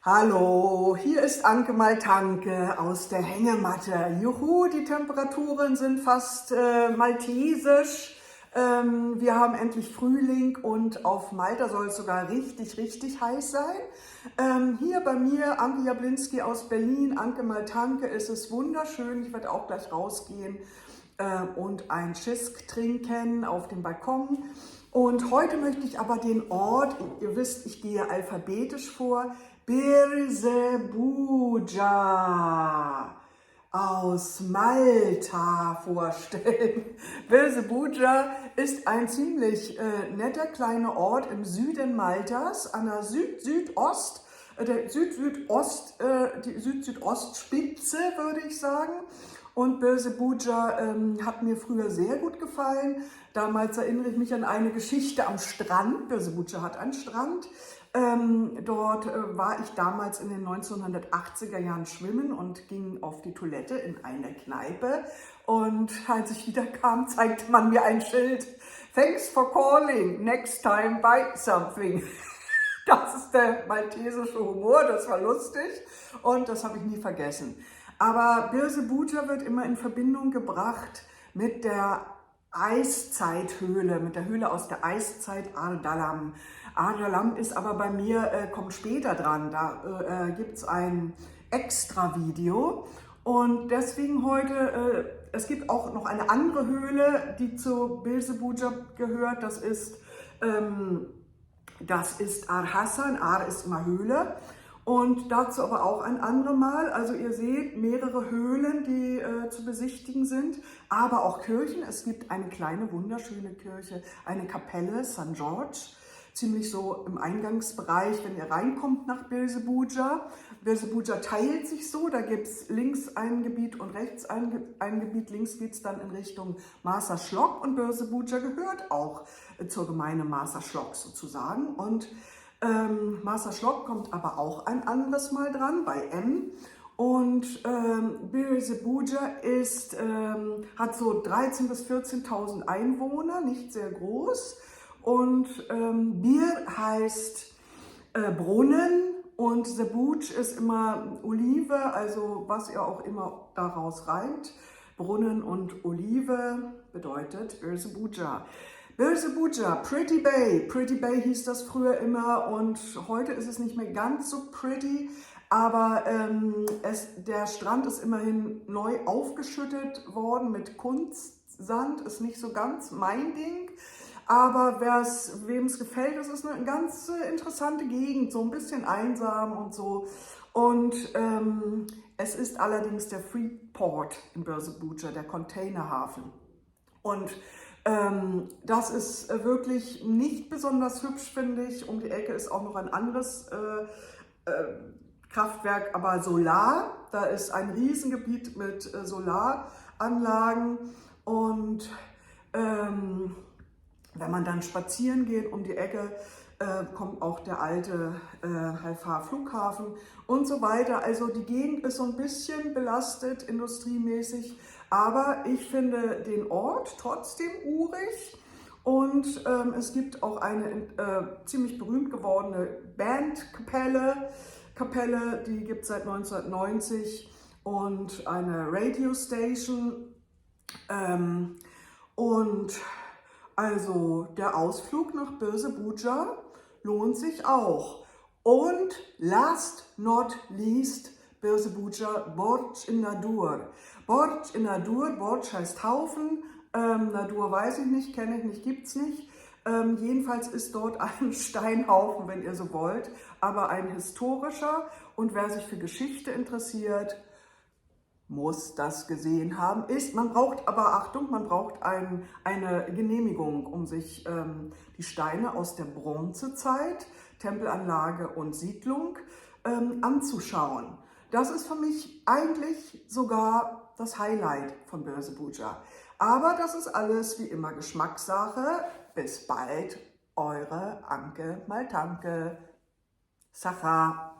Hallo, hier ist Anke Maltanke aus der Hängematte. Juhu, die Temperaturen sind fast maltesisch. Wir haben endlich Frühling und auf Malta soll es sogar richtig heiß sein. Hier bei mir, Anke Jablinski aus Berlin, Anke Maltanke, ist es wunderschön. Ich werde auch gleich rausgehen und ein Schisk trinken auf dem Balkon. Und heute möchte ich aber den Ort, ihr wisst, ich gehe alphabetisch vor, Birsebuja aus Malta vorstellen. Birsebuja ist ein ziemlich netter kleiner Ort im Süden Maltas, an der die Süd-Südostspitze, würde ich sagen. Und Birsebuja hat mir früher sehr gut gefallen. Damals erinnere ich mich an eine Geschichte am Strand. Birsebuja hat einen Strand. Dort war ich damals in den 1980er Jahren schwimmen und ging auf die Toilette in eine Kneipe. Und als ich wiederkam, zeigte man mir ein Schild. Thanks for calling, next time buy something. Das ist der maltesische Humor, das war lustig und das habe ich nie vergessen. Aber Birsebuja wird immer in Verbindung gebracht mit der Eiszeithöhle, mit der Höhle aus der Eiszeit Ardalam. Ardalam ist aber bei mir, kommt später dran, da gibt es ein Extra-Video und deswegen heute, es gibt auch noch eine andere Höhle, die zu Birsebuja gehört, das ist Ar Hassan, Ar ist immer Höhle. Und dazu aber auch ein andermal. Also ihr seht mehrere Höhlen, die zu besichtigen sind, aber auch Kirchen. Es gibt eine kleine, wunderschöne Kirche, eine Kapelle, St. George, ziemlich so im Eingangsbereich, wenn ihr reinkommt nach Birsebuja. Birsebuja teilt sich so, da gibt es links ein Gebiet und rechts ein Gebiet. Links geht es dann in Richtung Marsaxlokk und Birsebuja gehört auch zur Gemeinde Marsaxlokk sozusagen. Und Marsaxlokk kommt aber auch ein anderes Mal dran, bei M. Und Birsebuja hat so 13.000 bis 14.000 Einwohner, nicht sehr groß. Und Bir heißt Brunnen und Zebuj ist immer Olive, also was ihr auch immer daraus reimt. Brunnen und Olive bedeutet Birsebuja. Birsebuja, Pretty Bay. Pretty Bay hieß das früher immer und heute ist es nicht mehr ganz so pretty, aber der Strand ist immerhin neu aufgeschüttet worden mit Kunstsand, ist nicht so ganz mein Ding. Aber wem es gefällt, das ist eine ganz interessante Gegend, so ein bisschen einsam und so. Und es ist allerdings der Freeport in Birsebuja, der Containerhafen. Und das ist wirklich nicht besonders hübsch, finde ich. Um die Ecke ist auch noch ein anderes Kraftwerk, aber Solar. Da ist ein Riesengebiet mit Solaranlagen und wenn man dann spazieren geht um die Ecke, kommt auch der alte Haifa-Flughafen und so weiter. Also die Gegend ist so ein bisschen belastet industriemäßig, aber ich finde den Ort trotzdem urig. Und es gibt auch eine ziemlich berühmt gewordene Bandkapelle, die gibt es seit 1990 und eine Radio Station. Und also der Ausflug nach Birsebuja lohnt sich auch. Und last not least Birsebuja, Borj in-Nadur. Borj in-Nadur, Borj heißt Haufen, Nadur weiß ich nicht, kenne ich nicht, gibt's nicht. Jedenfalls ist dort ein Steinhaufen, wenn ihr so wollt, aber ein historischer. Und wer sich für Geschichte interessiert, muss das gesehen haben. Man braucht aber, Achtung, man braucht eine Genehmigung, um sich die Steine aus der Bronzezeit, Tempelanlage und Siedlung anzuschauen. Das ist für mich eigentlich sogar das Highlight von Birsebuja. Aber das ist alles wie immer Geschmackssache. Bis bald, eure Anke Maltanke. Sacha.